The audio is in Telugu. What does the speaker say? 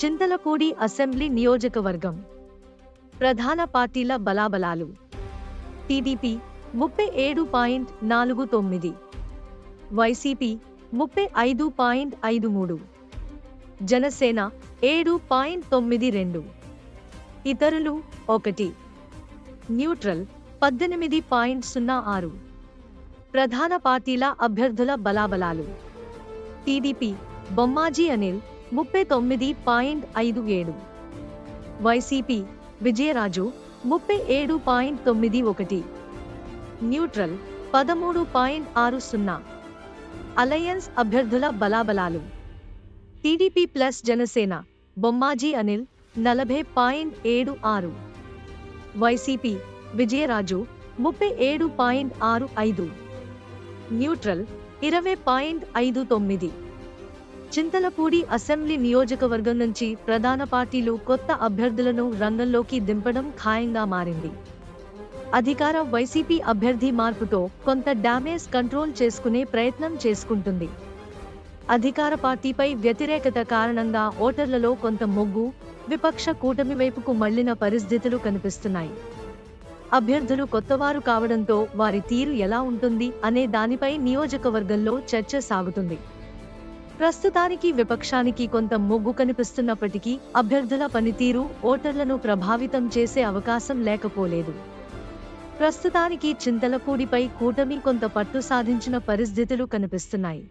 చింతలపూడి అసెంబ్లీ నియోజకవర్గం ప్రధాన పార్టీల బలాబలాలు. టీడీపీ 37.49, వైసీపీ 35.53, జనసేన 7.92, ఇతరులు 1, న్యూట్రల్ 18.06. ప్రధాన పార్టీల అభ్యర్థుల బలాబలాలు. TDP Bommaji Anil 39.57, YCP Vijayaraju 37.91, neutral 13.60. Alliance అభ్యర్థుల బలాబలాలు. TDP plus Janasena Bommaji Anil 40.76, YCP Vijayaraju 37.65, neutral 20.59. Chintalapudi assembly నియోజకవర్గం నుంచి ప్రధాన పార్టీలు కొత్త అభ్యర్థులను రంగంలోకి దింపడం ఖాయంగా మారింది. అధికార వైసీపీ అభ్యర్థి మార్పుతో కొంత డ్యామేజ్ కంట్రోల్ చేసుకునే ప్రయత్నం చేసుకుంటుంది. అధికార పార్టీపై వ్యతిరేకత కారణంగా ఓటర్లలో కొంత మొగ్గు విపక్ష కూటమి వైపుకు మళ్లిన పరిస్థితులు కనిపిస్తున్నాయి. అభ్యర్థులు కొత్తవారు కావడంతో వారి తీరు ఎలా ఉంటుంది అనే దానిపై నియోజకవర్గంలో చర్చ సాగుతుంది. ప్రస్తుతానికి విపక్షానికి కొంత మొగ్గు కనిపిస్తున్నప్పటికీ అభ్యర్థుల పనితీరు ఓటర్లను ప్రభావితం చేసే అవకాశం లేకపోలేదు. ప్రస్తుతానికి చింతలపూడిపై కూటమి కొంత పట్టు సాధించిన పరిస్థితులు కనిపిస్తున్నాయి.